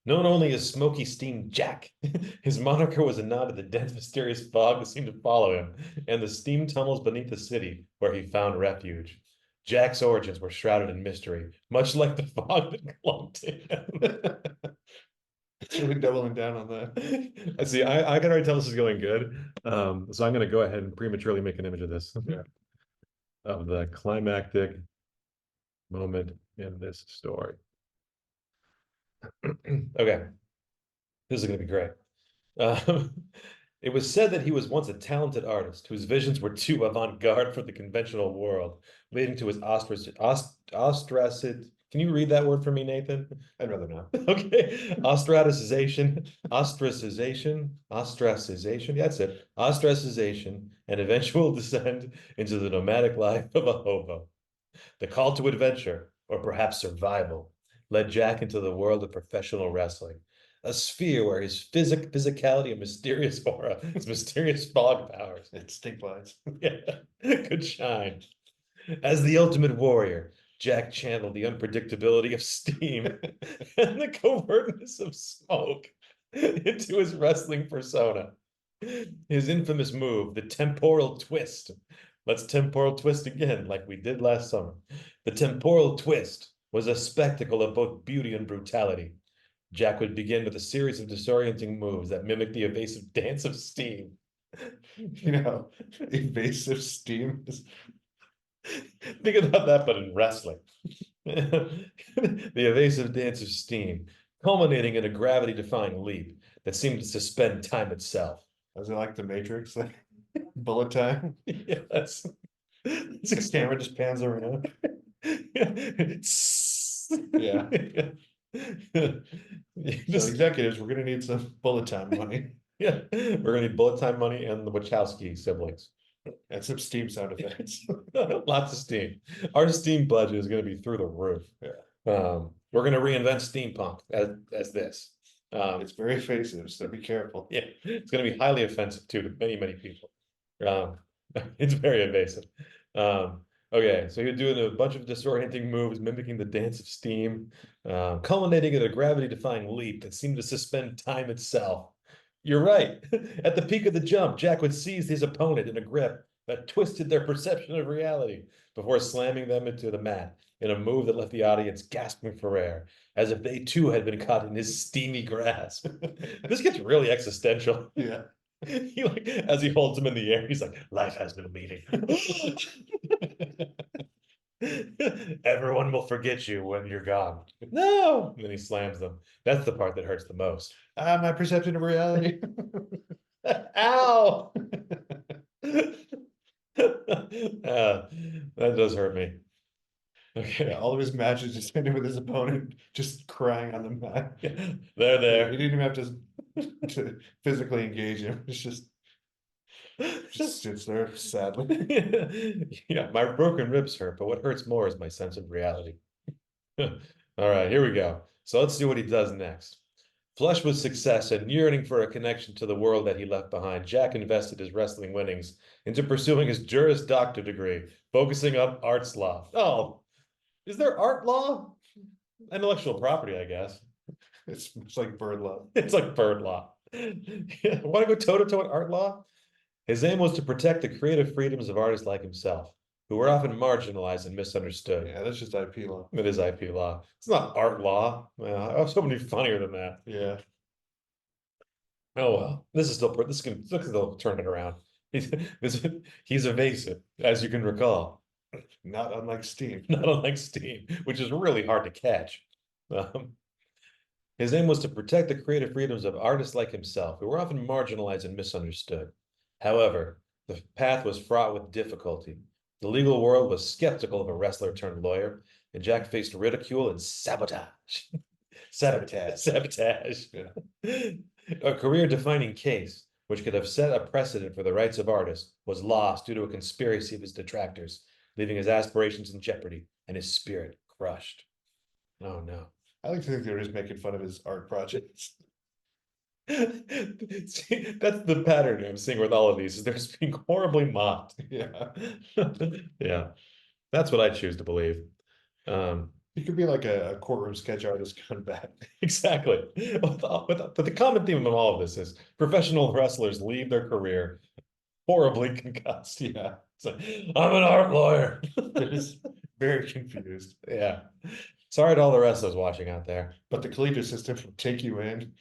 Known only as Smoky Steam Jack, his moniker was a nod to the dense, mysterious fog that seemed to follow him, and the steam tunnels beneath the city where he found refuge. Jack's origins were shrouded in mystery, much like the fog that clung to him. It's really doubling down on that. I see. I can already tell this is going good. So I'm going to go ahead and prematurely make an image of this. Yeah. Of the climactic moment in this story. Okay, this is going to be great. Um, it was said that he was once a talented artist whose visions were too avant-garde for the conventional world, leading to his ostracization. Can you read that word for me, Nathan? I'd rather not. Okay. Ostracization. That's it. Ostracization and eventual descent into the nomadic life of a hobo. The call to adventure, or perhaps survival, led Jack into the world of professional wrestling, a sphere where his physicality and mysterious aura, his mysterious fog powers, It's stink lines. yeah, could shine. As the ultimate warrior, Jack channeled the unpredictability of steam and the covertness of smoke into his wrestling persona. His infamous move, the temporal twist. Let's temporal twist again, like we did last summer. The temporal twist was a spectacle of both beauty and brutality. Jack would begin with a series of disorienting moves that mimic the evasive dance of steam. You know, evasive steam is Think about that, but in wrestling. The evasive dance of steam, culminating in a gravity-defying leap that seemed to suspend time itself. is it like the Matrix, like bullet time? Yeah, that's The camera just pans around. yeah. So executives, we're gonna need some bullet time money Yeah, we're gonna need bullet time money and the Wachowski siblings. and some steam sound effects. Lots of steam. Our steam budget is going to be through the roof. We're going to reinvent steampunk as this. It's very offensive, so be careful. Yeah, it's going to be highly offensive too to many, many people. Um, it's very invasive. Okay, so you're doing a bunch of disorienting moves, mimicking the dance of steam, culminating in a gravity-defying leap that seemed to suspend time itself. You're right. At the peak of the jump, Jack would seize his opponent in a grip that twisted their perception of reality before slamming them into the mat in a move that left the audience gasping for air, as if they too had been caught in his steamy grasp. This gets really existential. Yeah. He like as he holds him in the air, he's like, "Life has no meaning." Everyone will forget you when you're gone. No, and then he slams them. That's the part that hurts the most. My perception of reality. Ow! That does hurt me. Okay. Yeah, all of his matches just ended with his opponent just crying on the mat. They're He there. didn't even have to physically engage him. It's just sits there sadly. Yeah, my broken ribs hurt, but what hurts more is my sense of reality. All right, here we go. So let's see what he does next. Flush with success and yearning for a connection to the world that he left behind, Jack invested his wrestling winnings into pursuing his Juris Doctor degree, focusing on arts law. Oh, is there art law? Intellectual property, I guess. It's like bird love. It's like bird law. Yeah, want to go toe-to-toe with art law? His aim was to protect the creative freedoms of artists like himself, who were often marginalized and misunderstood. Yeah, that's just IP law. It is IP law. It's not art law. Well, I was hoping to be funnier than that. Yeah. Oh well, this can still turn it around. He's evasive, as you can recall. Not unlike Steam. Not unlike Steam, which is really hard to catch. His aim was to protect the creative freedoms of artists like himself, who were often marginalized and misunderstood. However, the path was fraught with difficulty. The legal world was skeptical of a wrestler turned lawyer, and Jack faced ridicule and sabotage. Sabotage. Yeah. A career-defining case, which could have set a precedent for the rights of artists, was lost due to a conspiracy of his detractors, leaving his aspirations in jeopardy and his spirit crushed. Oh no. I like to think they were just making fun of his art projects. See, that's the pattern I'm seeing with all of these, is they're just being horribly mocked. Yeah. Yeah, that's what I choose to believe. He could be like a courtroom sketch artist coming back. Exactly. But the common theme of all of this is professional wrestlers leave their career horribly concussed. Yeah. It's like, I'm an art lawyer. Just very confused. Yeah. Sorry to all the wrestlers watching out there. But the collegiate system will take you in,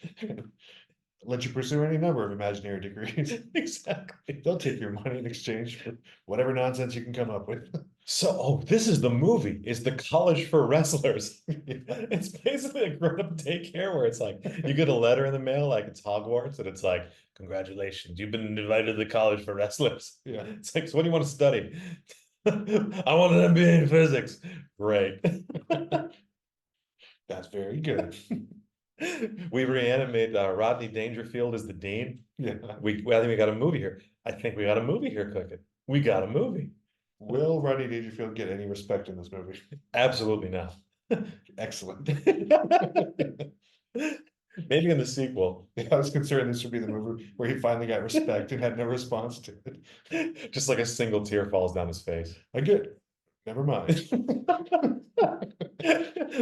let you pursue any number of imaginary degrees. Exactly. They'll take your money in exchange for whatever nonsense you can come up with. So, oh, this is the movie. It's the College for Wrestlers. Yeah. It's basically a grown-up daycare where it's like you get a letter in the mail, like it's Hogwarts, and it's like, congratulations, you've been invited to the College for Wrestlers. Yeah. It's like, so what do you want to study? I want an MBA in physics. Great. That's very good. We reanimate Rodney Dangerfield as the dean. Yeah. I think we got a movie here. I think we got a movie here cooking. We got a movie. Will Rodney Dangerfield get any respect in this movie? Absolutely not. Excellent. Maybe in the sequel. I was concerned this would be the movie where he finally got respect and had no response to it. Just like a single tear falls down his face. I get, never mind.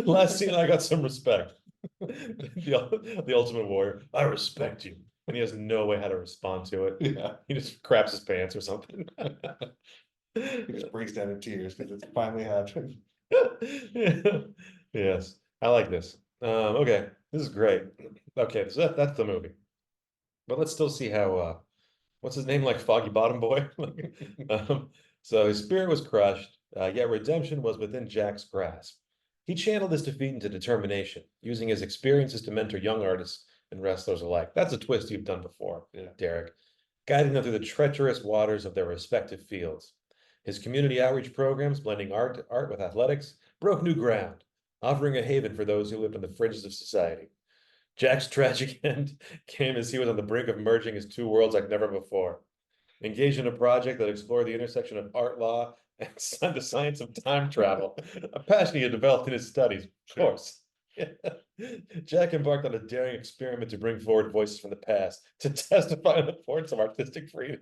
Last scene, I got some respect. The Ultimate Warrior, I respect you. And he has no way how to respond to it. Yeah, He just craps his pants or something. he just breaks down in tears because it's finally happened. Yes, I like this. Okay, this is great. Okay, so that's the movie. But let's still see how what's his name, like Foggy Bottom Boy? So his spirit was crushed, yet redemption was within Jack's grasp. He channeled his defeat into determination, using his experiences to mentor young artists and wrestlers alike. That's a twist you've done before, Yeah. Derek, guiding them through the treacherous waters of their respective fields. His community outreach programs, blending art with athletics, broke new ground, offering a haven for those who lived on the fringes of society. Jack's tragic end came as he was on the brink of merging his two worlds like never before. Engaged in a project that explored the intersection of art law and the science of time travel, a passion he had developed in his studies, of course. Jack embarked on a daring experiment to bring forward voices from the past to testify on the importance of artistic freedom.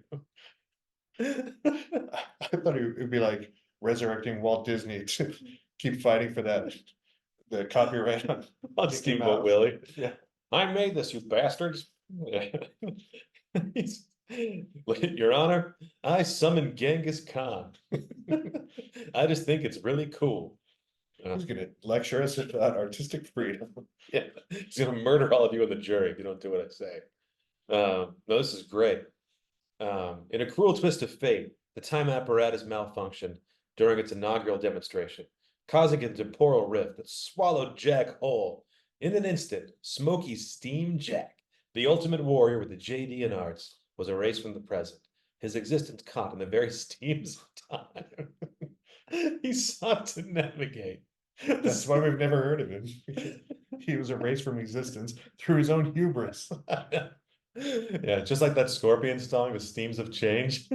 I thought it would be like resurrecting Walt Disney to keep fighting for the copyright on On Mickey Steamboat Mouse. Willie. Yeah. I made this, you bastards. Your Honor, I summon Genghis Khan. I just think it's really cool. Who's gonna lecture us about artistic freedom? Yeah, he's gonna murder all of you in the jury if you don't do what I say. No, this is great. In a cruel twist of fate, the time apparatus malfunctioned during its inaugural demonstration, causing a temporal rift that swallowed Jack whole. In an instant, Smoky Steam Jack, the ultimate warrior with the JD in arts, was erased from the present, his existence caught in the very steams of time. He sought to navigate. That's why we've never heard of him. He was erased from existence through his own hubris. Yeah, just like that Scorpion song, the steams of change.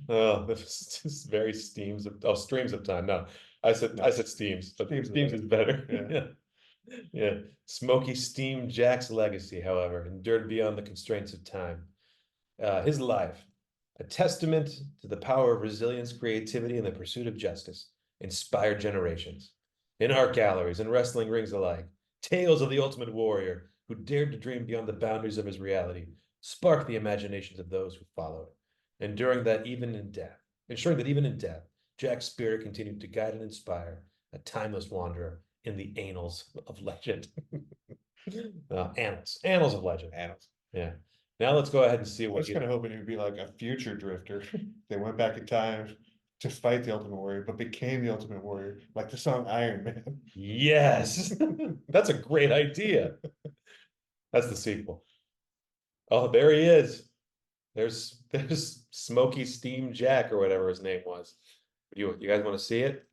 Oh, this is very streams of time. No, I said steams, but steams is better. Yeah. Yeah. Smoky Steam Jack's legacy, however, endured beyond the constraints of time. His life, a testament to the power of resilience, creativity, and the pursuit of justice, inspired generations. In art galleries and wrestling rings alike, tales of the ultimate warrior who dared to dream beyond the boundaries of his reality sparked the imaginations of those who followed. Ensuring that even in death, Jack's spirit continued to guide and inspire a timeless wanderer in the annals of legend. Annals of legend. Annals. Yeah. Now let's go ahead and see I what was kind of hoping it would be like a future drifter. They went back in time to fight the Ultimate Warrior, but became the Ultimate Warrior, like the song Iron Man. Yes, that's a great idea. That's the sequel. Oh, there he is. There's Smoky Steam Jack or whatever his name was. You guys want to see it?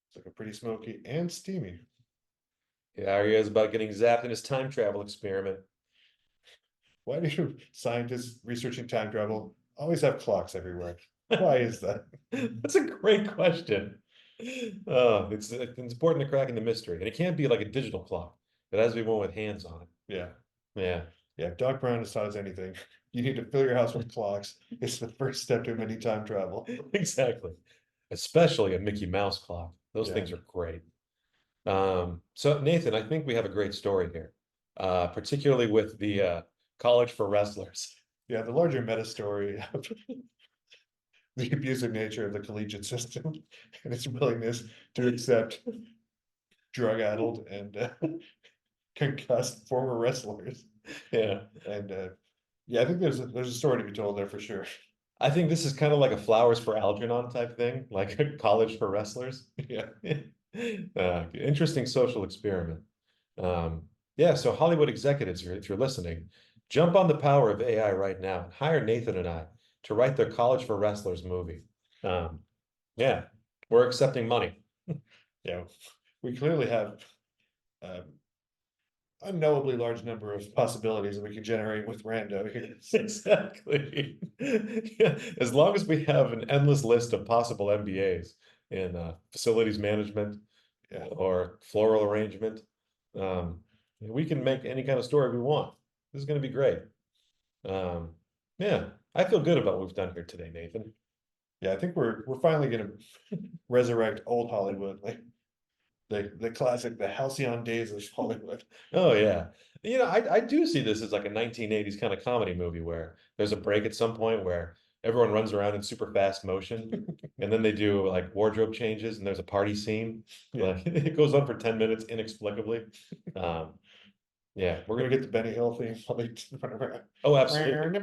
It's like a pretty smoky and steamy. Yeah, he is about getting zapped in his time travel experiment. Why do scientists researching time travel always have clocks everywhere? Why is that? That's a great question. Oh, it's important to cracking the mystery, and it can't be like a digital clock. It has to be one with hands on it. Yeah. Yeah. Yeah, if Doc Brown has taught us anything, you need to fill your house with clocks. It's the first step to any time travel. Exactly. Especially a Mickey Mouse clock. Those Yeah. things are great. So Nathan, I think we have a great story here, particularly with the college for wrestlers. Yeah, the larger meta story of the abusive nature of the collegiate system and its willingness to accept drug-addled and concussed former wrestlers. Yeah. And yeah, I think there's a story to be told there for sure. I think this is kind of like a flowers for Algernon type thing, like a college for wrestlers. Yeah. Interesting social experiment. Um, yeah, so Hollywood executives, if you're listening, jump on the power of AI right now and hire Nathan and I to write their College for Wrestlers movie. Yeah, we're accepting money. Yeah. We clearly have um, unknowably large number of possibilities that we can generate with rando here. Exactly. Yeah, as long as we have an endless list of possible MBAs in facilities management Yeah. or floral arrangement, we can make any kind of story we want. This is going to be great. Yeah, I feel good about what we've done here today, Nathan. Yeah, I think we're finally gonna resurrect old Hollywood, like the classic, the halcyon days of Hollywood. Oh yeah. I do see this as like a 1980s kind of comedy movie where there's a break at some point where everyone runs around in super fast motion and then they do like wardrobe changes and there's a party scene. Yeah. Like it goes on for 10 minutes inexplicably. Um, yeah, We're gonna get the Benny Hill theme. oh, absolutely.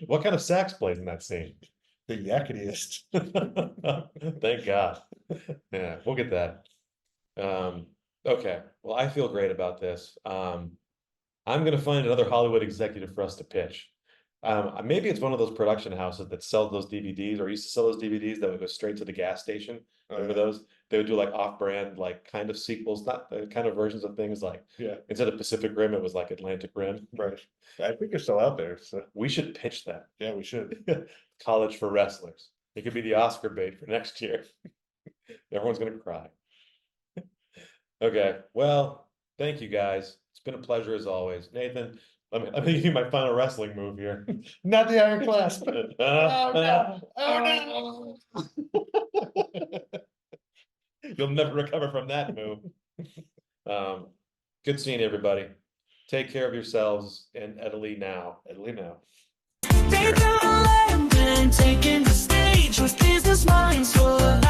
What kind of sax plays in that scene? The yaketiest. Thank God. Yeah, we'll get that. Okay. Well, I feel great about this. I'm gonna find another Hollywood executive for us to pitch. Maybe it's one of those production houses that sells those DVDs or used to sell those DVDs that would go straight to the gas station. Remember those? They would do like off-brand, like kind of sequels, not the kind of versions of things like Yeah, instead of Pacific Rim, it was like Atlantic Rim. right. I think they're still out there, so We should pitch that. yeah, we should. College for Wrestlers. It could be the Oscar bait for next year. Everyone's gonna cry. Okay, well, thank you guys. It's been a pleasure as always. Nathan, let me give you my final wrestling move here. Not the iron clasp. Oh no! Oh no! You'll never recover from that move. Good seeing everybody. Take care of yourselves and Italy now. Italy now. Landon, taking the stage with business minds full of